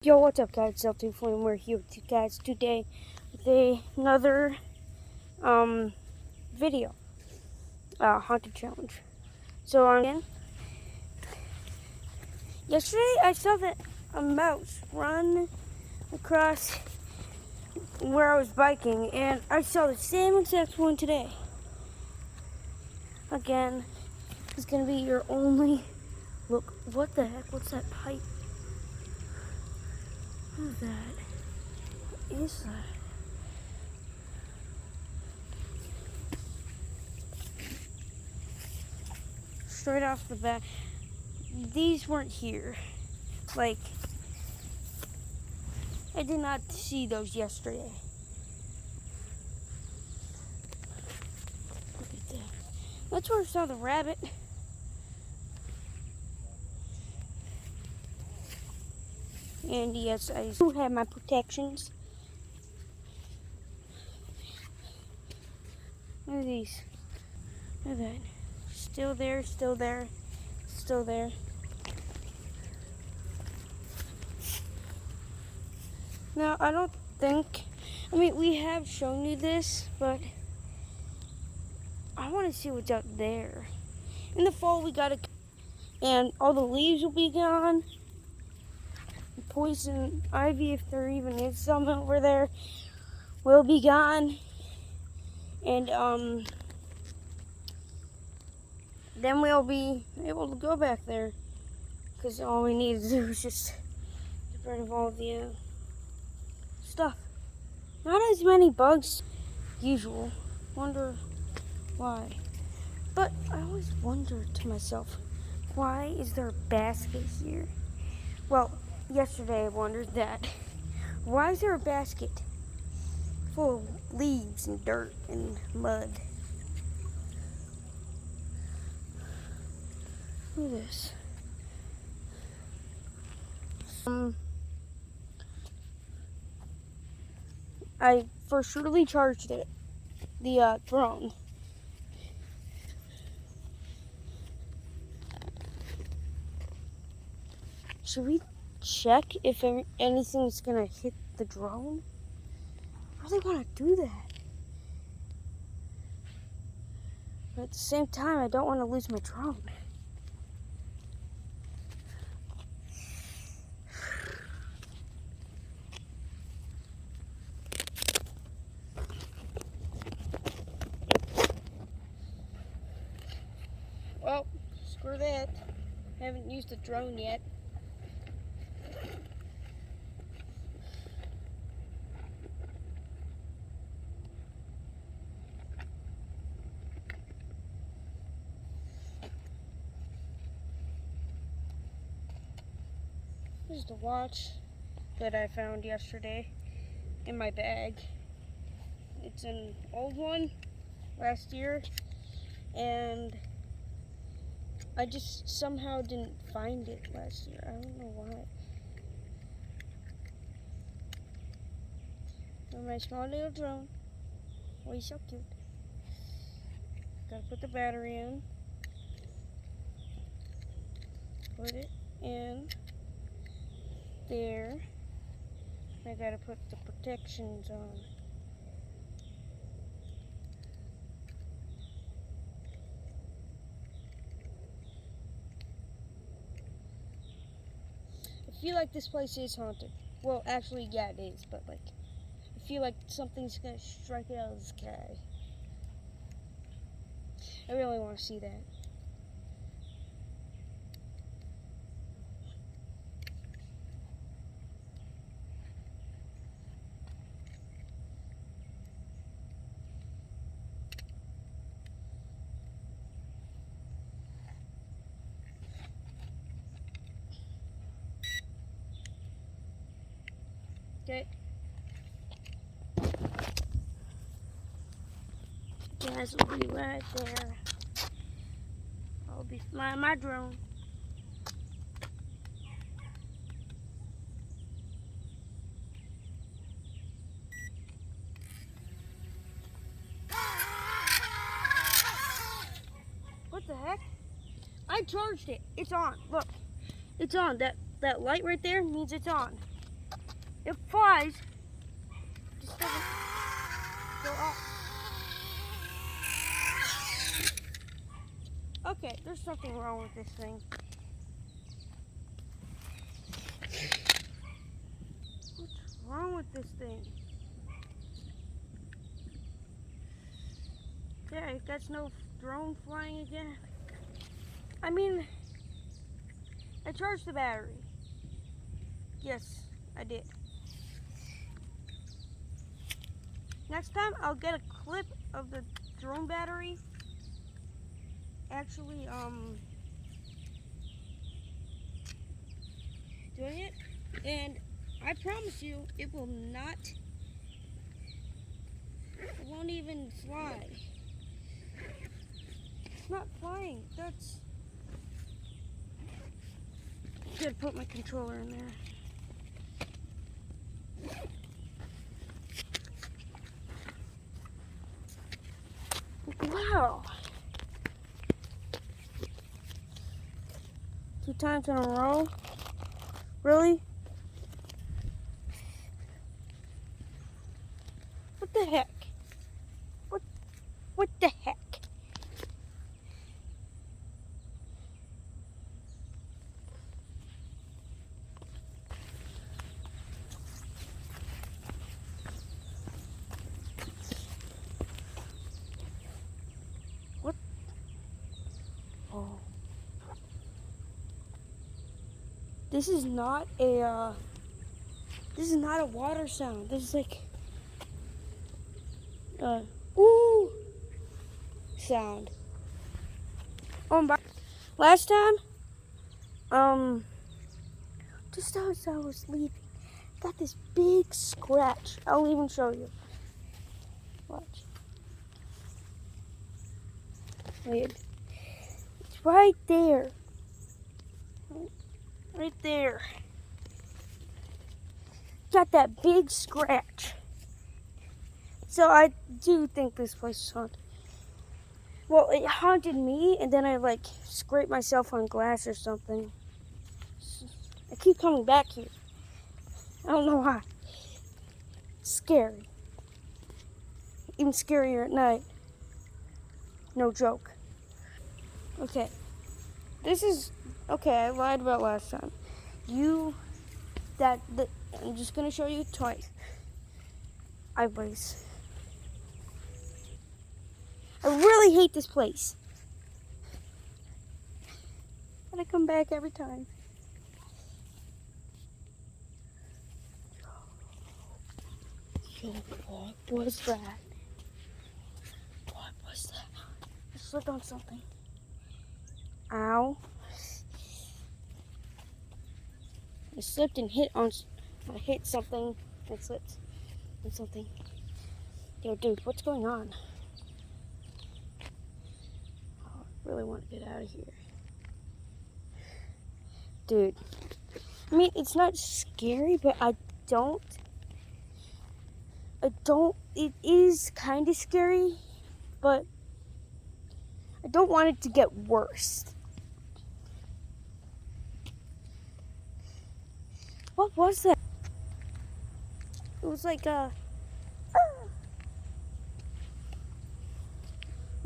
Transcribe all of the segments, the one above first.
Yo, what's up, guys? Zelty Flame. We're here with you guys today with another video, haunted challenge. So again, yesterday I saw that a mouse run across where I was biking, and I saw the same exact one today. Again, it's gonna be your only look. What the heck? What's that pipe? What is that? What is that? Straight off the bat, these weren't here. Like, I did not see those yesterday. Look at that. That's where I saw the rabbit. And yes, I do have my protections. Look at these. Look at that. Still there, still there, still there. Now, I don't think, we have shown you this, but I want to see what's out there. In the fall, we gotta, and all the leaves will be gone. Poison ivy, if there even is some over there, will be gone. And, then we'll be able to go back there, because all we need to do is just get rid of all the stuff. Not as many bugs usual. Wonder why. But I always wonder to myself, why is there a basket here? Well, yesterday I wondered that. Why is there a basket full of leaves and dirt and mud? Look at this. I for surely charged it, the drone. Should we check if anything's gonna hit the drone? I really want to do that. But at the same time, I don't want to lose my drone. Well, screw that. Haven't used the drone yet. This is the watch that I found yesterday in my bag. It's an old one, last year, and I just somehow didn't find it last year. I don't know why. And my small little drone. Oh, he's so cute. Gotta put the battery in. Put it in there. I gotta put the protections on. I feel like this place is haunted. Well, actually, yeah, it is, but like, I feel like something's gonna strike out of the sky. I really want to see that. Okay. Guys will be right there. I'll be flying my drone. What the heck? I charged it. It's on. Look. It's on. That light right there means it's on. It flies. Just doesn't go up. Okay, there's something wrong with this thing. What's wrong with this thing? Okay, that's no drone flying again. I mean, I charged the battery. Yes, I did. Next time, I'll get a clip of the drone battery actually, doing it. And I promise you, it won't even fly. It's not flying. Gotta put my controller in there. Wow. 2 times in a row? Really? What the heck? What the heck? What? Oh. This is not a water sound. This is like ooh sound. Oh, and last time, just as I was leaving, got this big scratch. I'll even show you. Watch. Wait. It's right there. Right there. Got that big scratch. So I do think this place is haunted. Well, it haunted me, and then I like scraped myself on glass or something. I keep coming back here. I don't know why. It's scary. Even scarier at night. No joke. Okay. Okay, I lied about last time. I'm just gonna show you twice. I really hate this place. But I come back every time. Yo, what was that? What was that? I slipped on something. Ow. I slipped and hit something and slipped on something. Yo, dude, what's going on? Oh, I really want to get out of here. Dude. I mean, it's not scary, but it is kind of scary, but I don't want it to get worse. What was that? It was like or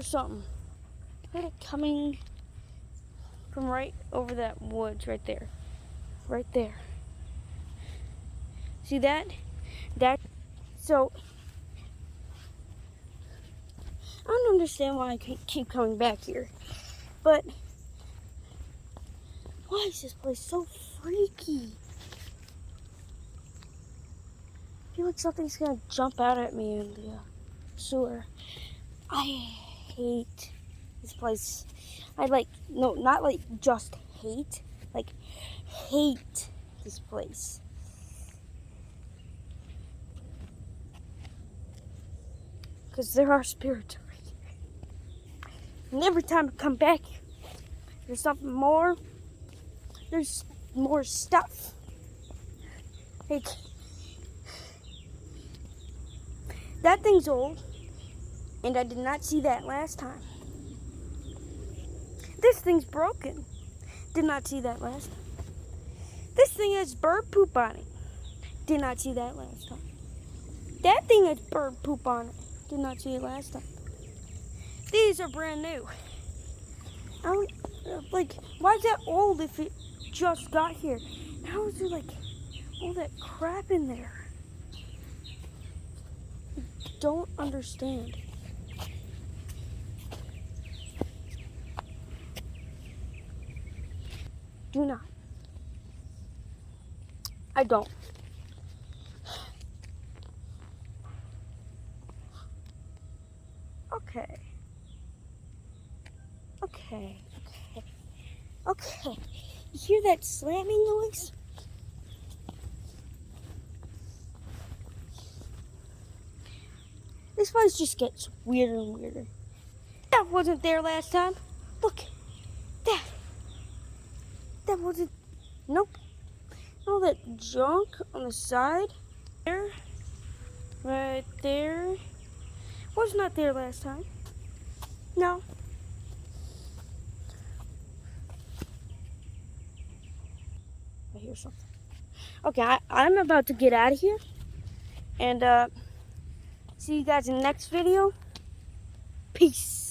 something. I heard it coming from right over that woods right there. Right there. See that? So I don't understand why I keep coming back here. But why is this place so freaky? I feel like something's gonna jump out at me in the sewer. I hate this place. Not like just hate, like hate this place. Because there are spirits over here. And every time I come back, there's something more. There's more stuff. Like, that thing's old, and I did not see that last time. This thing's broken. Did not see that last time. This thing has bird poop on it. Did not see that last time. That thing has bird poop on it. Did not see it last time. These are brand new. I don't, like, why is that old if it just got here? How is there, like, all that crap in there? I don't understand. Do not. I don't. Okay. Okay. You hear that slamming noise? This place just gets weirder and weirder. That wasn't there last time. Look. That wasn't. Nope. All that junk on the side. There. Right there. Was not there last time. No. I hear something. Okay, I'm about to get out of here. And see you guys in the next video. Peace.